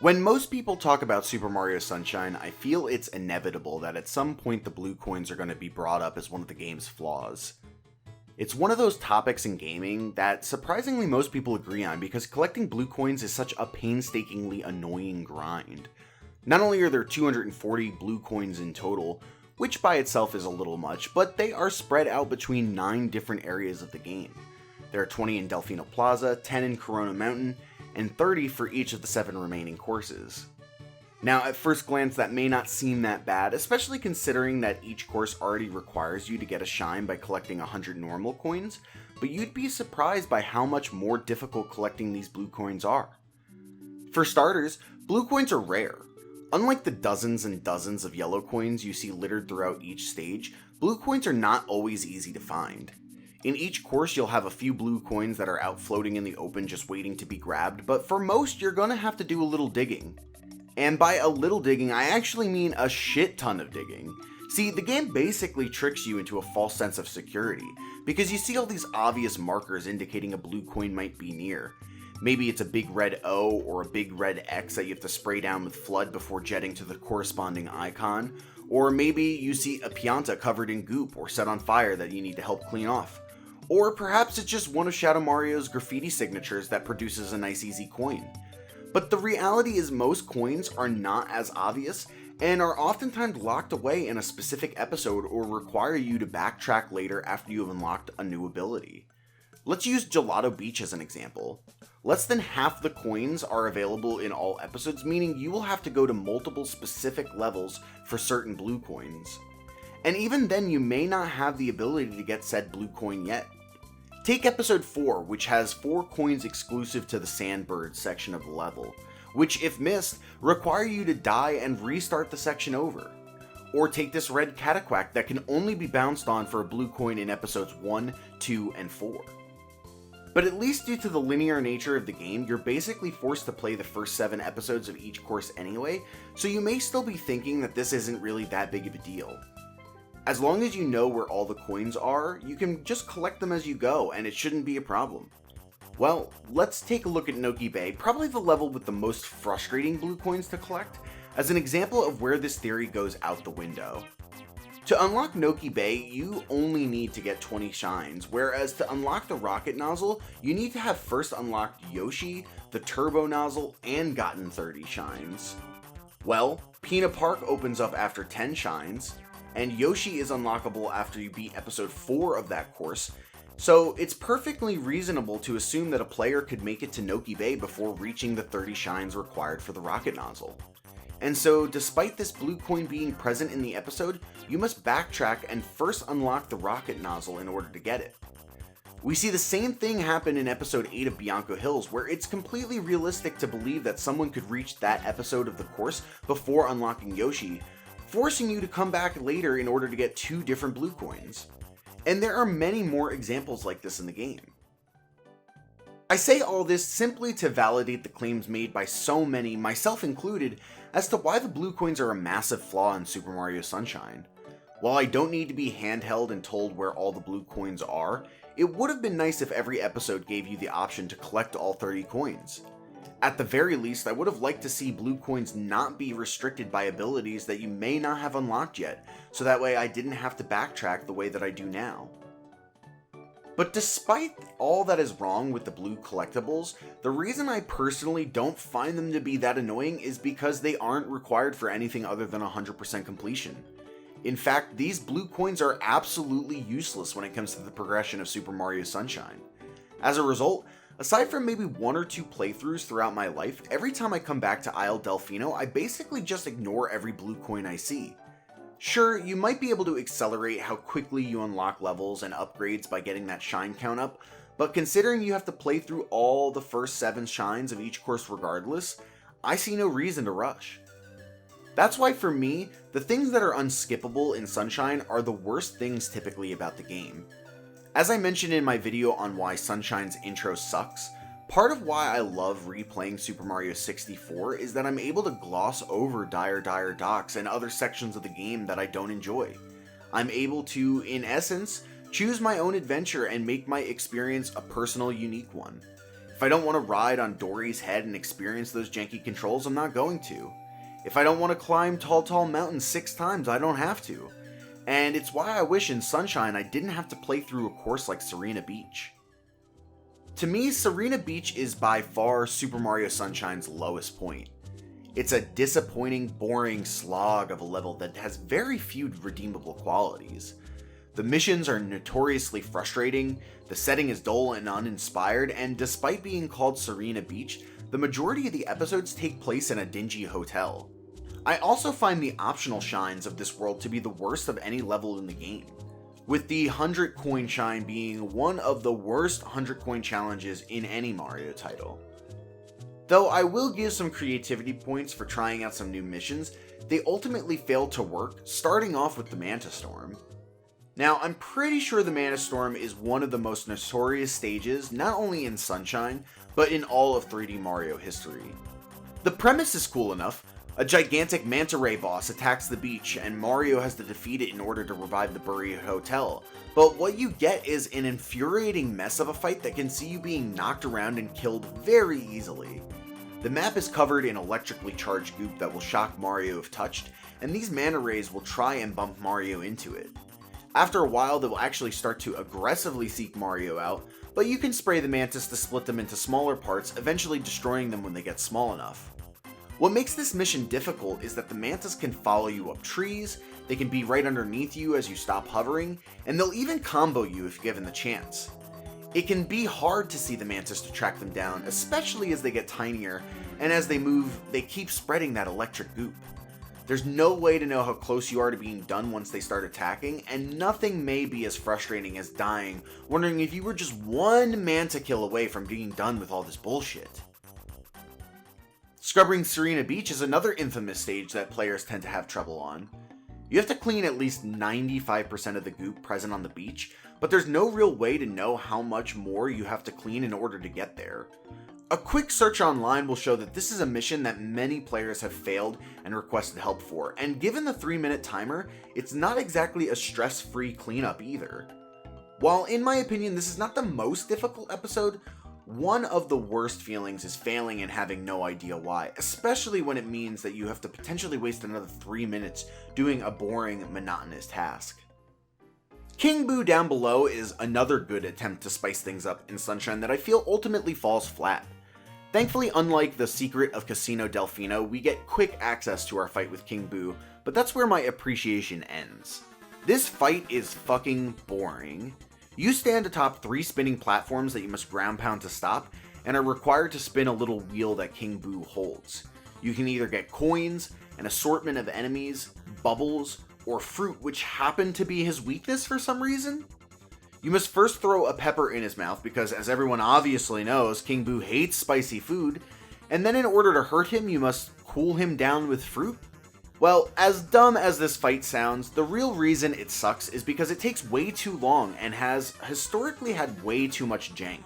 When most people talk about Super Mario Sunshine, I feel it's inevitable that at some point the blue coins are going to be brought up as one of the game's flaws. It's one of those topics in gaming that surprisingly most people agree on because collecting blue coins is such a painstakingly annoying grind. Not only are there 240 blue coins in total, which by itself is a little much, but they are spread out between 9 different areas of the game. There are 20 in Delfino Plaza, 10 in Corona Mountain, and 30 for each of the 7 remaining courses. Now, at first glance, that may not seem that bad, especially considering that each course already requires you to get a shine by collecting 100 normal coins, but you'd be surprised by how much more difficult collecting these blue coins are. For starters, blue coins are rare. Unlike the dozens and dozens of yellow coins you see littered throughout each stage, blue coins are not always easy to find. In each course, you'll have a few blue coins that are out floating in the open just waiting to be grabbed, but for most, you're gonna have to do a little digging. And by a little digging, I actually mean a shit ton of digging. See, the game basically tricks you into a false sense of security, because you see all these obvious markers indicating a blue coin might be near. Maybe it's a big red O or a big red X that you have to spray down with F.L.U.D before jetting to the corresponding icon, or maybe you see a pianta covered in goop or set on fire that you need to help clean off. Or perhaps it's just one of Shadow Mario's graffiti signatures that produces a nice easy coin. But the reality is most coins are not as obvious and are oftentimes locked away in a specific episode or require you to backtrack later after you have unlocked a new ability. Let's use Gelato Beach as an example. Less than half the coins are available in all episodes, meaning you will have to go to multiple specific levels for certain blue coins. And even then you may not have the ability to get said blue coin yet. Take episode 4, which has 4 coins exclusive to the Sandbird section of the level, which if missed, require you to die and restart the section over. Or take this red Cataquack that can only be bounced on for a blue coin in episodes 1, 2, and 4. But at least due to the linear nature of the game, you're basically forced to play the first 7 episodes of each course anyway, so you may still be thinking that this isn't really that big of a deal. As long as you know where all the coins are, you can just collect them as you go, and it shouldn't be a problem. Well, let's take a look at Noki Bay, probably the level with the most frustrating blue coins to collect, as an example of where this theory goes out the window. To unlock Noki Bay, you only need to get 20 shines, whereas to unlock the rocket nozzle, you need to have first unlocked Yoshi, the turbo nozzle, and gotten 30 shines. Well, Pina Park opens up after 10 shines, and Yoshi is unlockable after you beat episode 4 of that course, so it's perfectly reasonable to assume that a player could make it to Noki Bay before reaching the 30 shines required for the rocket nozzle. And so, despite this blue coin being present in the episode, you must backtrack and first unlock the rocket nozzle in order to get it. We see the same thing happen in episode 8 of Bianco Hills, where it's completely realistic to believe that someone could reach that episode of the course before unlocking Yoshi, forcing you to come back later in order to get 2 different blue coins. And there are many more examples like this in the game. I say all this simply to validate the claims made by so many, myself included, as to why the blue coins are a massive flaw in Super Mario Sunshine. While I don't need to be handheld and told where all the blue coins are, it would have been nice if every episode gave you the option to collect all 30 coins. At the very least, I would have liked to see blue coins not be restricted by abilities that you may not have unlocked yet, so that way I didn't have to backtrack the way that I do now. But despite all that is wrong with the blue collectibles, the reason I personally don't find them to be that annoying is because they aren't required for anything other than 100% completion. In fact, these blue coins are absolutely useless when it comes to the progression of Super Mario Sunshine. As a result, aside from maybe 1 or 2 playthroughs throughout my life, every time I come back to Isle Delfino, I basically just ignore every blue coin I see. Sure, you might be able to accelerate how quickly you unlock levels and upgrades by getting that shine count up, but considering you have to play through all the first 7 shines of each course regardless, I see no reason to rush. That's why for me, the things that are unskippable in Sunshine are the worst things typically about the game. As I mentioned in my video on why Sunshine's intro sucks, part of why I love replaying Super Mario 64 is that I'm able to gloss over Dire Dire Docks and other sections of the game that I don't enjoy. I'm able to, in essence, choose my own adventure and make my experience a personal, unique one. If I don't want to ride on Dory's head and experience those janky controls, I'm not going to. If I don't want to climb tall mountains 6 times, I don't have to. And it's why I wish in Sunshine I didn't have to play through a course like Sirena Beach. To me, Sirena Beach is by far Super Mario Sunshine's lowest point. It's a disappointing, boring slog of a level that has very few redeemable qualities. The missions are notoriously frustrating, the setting is dull and uninspired, and despite being called Sirena Beach, the majority of the episodes take place in a dingy hotel. I also find the optional shines of this world to be the worst of any level in the game, with the 100 coin shine being one of the worst 100 coin challenges in any Mario title. Though I will give some creativity points for trying out some new missions, they ultimately failed to work, starting off with the Manta Storm. Now, I'm pretty sure the Manta Storm is one of the most notorious stages, not only in Sunshine, but in all of 3D Mario history. The premise is cool enough. A gigantic manta ray boss attacks the beach, and Mario has to defeat it in order to revive the buried hotel. But what you get is an infuriating mess of a fight that can see you being knocked around and killed very easily. The map is covered in electrically charged goop that will shock Mario if touched, and these manta rays will try and bump Mario into it. After a while, they will actually start to aggressively seek Mario out, but you can spray the mantis to split them into smaller parts, eventually destroying them when they get small enough. What makes this mission difficult is that the mantis can follow you up trees, they can be right underneath you as you stop hovering, and they'll even combo you if given the chance. It can be hard to see the mantis to track them down, especially as they get tinier, and as they move, they keep spreading that electric goop. There's no way to know how close you are to being done once they start attacking, and nothing may be as frustrating as dying, wondering if you were just one manta kill away from being done with all this bullshit. Scrubbing Sirena Beach is another infamous stage that players tend to have trouble on. You have to clean at least 95% of the goop present on the beach, but there's no real way to know how much more you have to clean in order to get there. A quick search online will show that this is a mission that many players have failed and requested help for, and given the 3-minute timer, it's not exactly a stress-free cleanup either. While in my opinion this is not the most difficult episode, one of the worst feelings is failing and having no idea why, especially when it means that you have to potentially waste another 3 minutes doing a boring, monotonous task. King Boo down below is another good attempt to spice things up in Sunshine that I feel ultimately falls flat. Thankfully, unlike the secret of Casino Delfino, we get quick access to our fight with King Boo, but that's where my appreciation ends. This fight is fucking boring. You stand atop 3 spinning platforms that you must ground pound to stop, and are required to spin a little wheel that King Boo holds. You can either get coins, an assortment of enemies, bubbles, or fruit, which happen to be his weakness for some reason. You must first throw a pepper in his mouth because, as everyone obviously knows, King Boo hates spicy food, and then in order to hurt him, you must cool him down with fruit. Well, as dumb as this fight sounds, the real reason it sucks is because it takes way too long and has historically had way too much jank.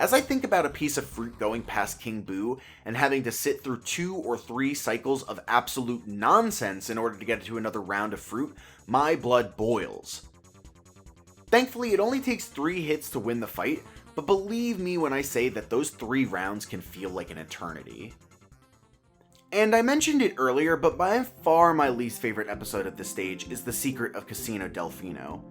As I think about a piece of fruit going past King Boo and having to sit through 2 or 3 cycles of absolute nonsense in order to get to another round of fruit, my blood boils. Thankfully, it only takes 3 hits to win the fight, but believe me when I say that those 3 rounds can feel like an eternity. And I mentioned it earlier, but by far my least favorite episode of this stage is the secret of Casino Delfino.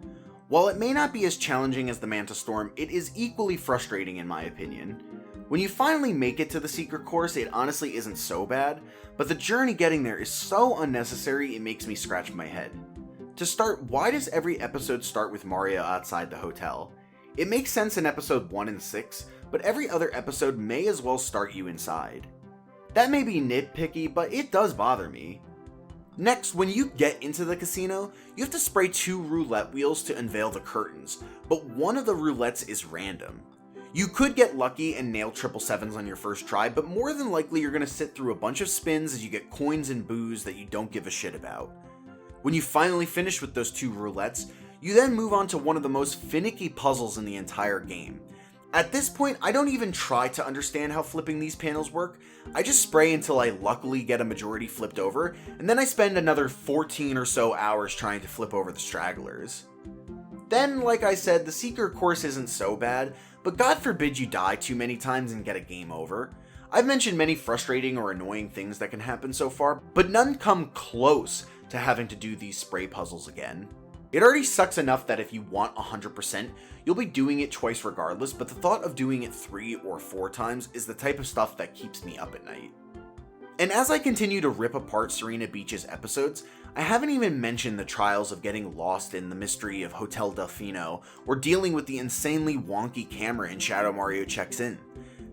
While it may not be as challenging as the Manta Storm, it is equally frustrating in my opinion. When you finally make it to the secret course, it honestly isn't so bad, but the journey getting there is so unnecessary it makes me scratch my head. To start, why does every episode start with Mario outside the hotel? It makes sense in episode 1 and 6, but every other episode may as well start you inside. That may be nitpicky, but it does bother me. Next, when you get into the casino, you have to spray 2 roulette wheels to unveil the curtains, but one of the roulettes is random. You could get lucky and nail 777s on your first try, but more than likely you're going to sit through a bunch of spins as you get coins and boos that you don't give a shit about. When you finally finish with those 2 roulettes, you then move on to one of the most finicky puzzles in the entire game. At this point, I don't even try to understand how flipping these panels work. I just spray until I luckily get a majority flipped over, and then I spend another 14 or so hours trying to flip over the stragglers. Then, like I said, the secret course isn't so bad, but God forbid you die too many times and get a game over. I've mentioned many frustrating or annoying things that can happen so far, but none come close to having to do these spray puzzles again. It already sucks enough that if you want 100%, you'll be doing it twice regardless, but the thought of doing it 3 or 4 times is the type of stuff that keeps me up at night. And as I continue to rip apart Sirena Beach's episodes, I haven't even mentioned the trials of getting lost in the mystery of Hotel Delfino, or dealing with the insanely wonky camera in Shadow Mario Checks In.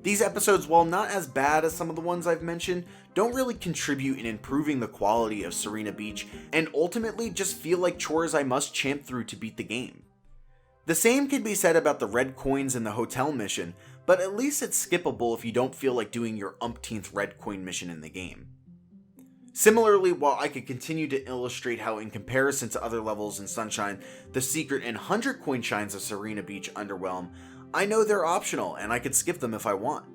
These episodes, while not as bad as some of the ones I've mentioned, don't really contribute in improving the quality of Sirena Beach, and ultimately just feel like chores I must champ through to beat the game. The same can be said about the red coins in the hotel mission, but at least it's skippable if you don't feel like doing your umpteenth red coin mission in the game. Similarly, while I could continue to illustrate how in comparison to other levels in Sunshine, the secret and 100 coin shines of Sirena Beach underwhelm, I know they're optional and I could skip them if I want.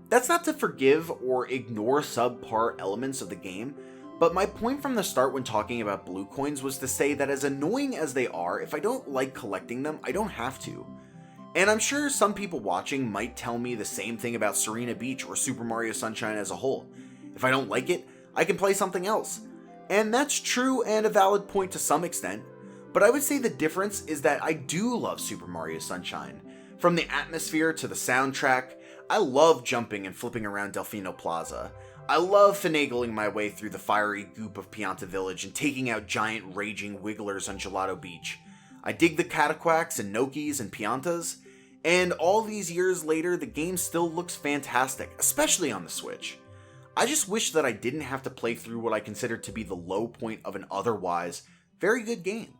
That's not to forgive or ignore subpar elements of the game, but my point from the start when talking about blue coins was to say that as annoying as they are, if I don't like collecting them, I don't have to. And I'm sure some people watching might tell me the same thing about Sirena Beach or Super Mario Sunshine as a whole. If I don't like it, I can play something else. And that's true and a valid point to some extent, but I would say the difference is that I do love Super Mario Sunshine. From the atmosphere to the soundtrack, I love jumping and flipping around Delfino Plaza. I love finagling my way through the fiery goop of Pianta Village and taking out giant raging wigglers on Gelato Beach. I dig the Cataquacks and Nokis and Piantas, and all these years later, the game still looks fantastic, especially on the Switch. I just wish that I didn't have to play through what I consider to be the low point of an otherwise very good game.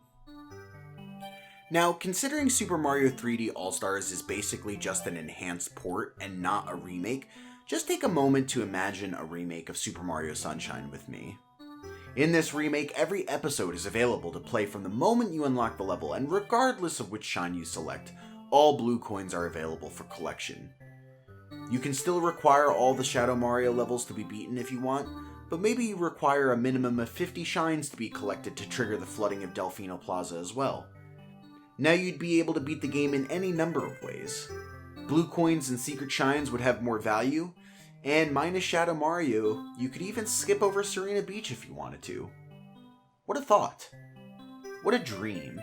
Now, considering Super Mario 3D All-Stars is basically just an enhanced port and not a remake, just take a moment to imagine a remake of Super Mario Sunshine with me. In this remake, every episode is available to play from the moment you unlock the level, and regardless of which shine you select, all blue coins are available for collection. You can still require all the Shadow Mario levels to be beaten if you want, but maybe you require a minimum of 50 shines to be collected to trigger the flooding of Delfino Plaza as well. Now you'd be able to beat the game in any number of ways. Blue coins and secret shines would have more value, and minus Shadow Mario, you could even skip over Sirena Beach if you wanted to. What a thought. What a dream.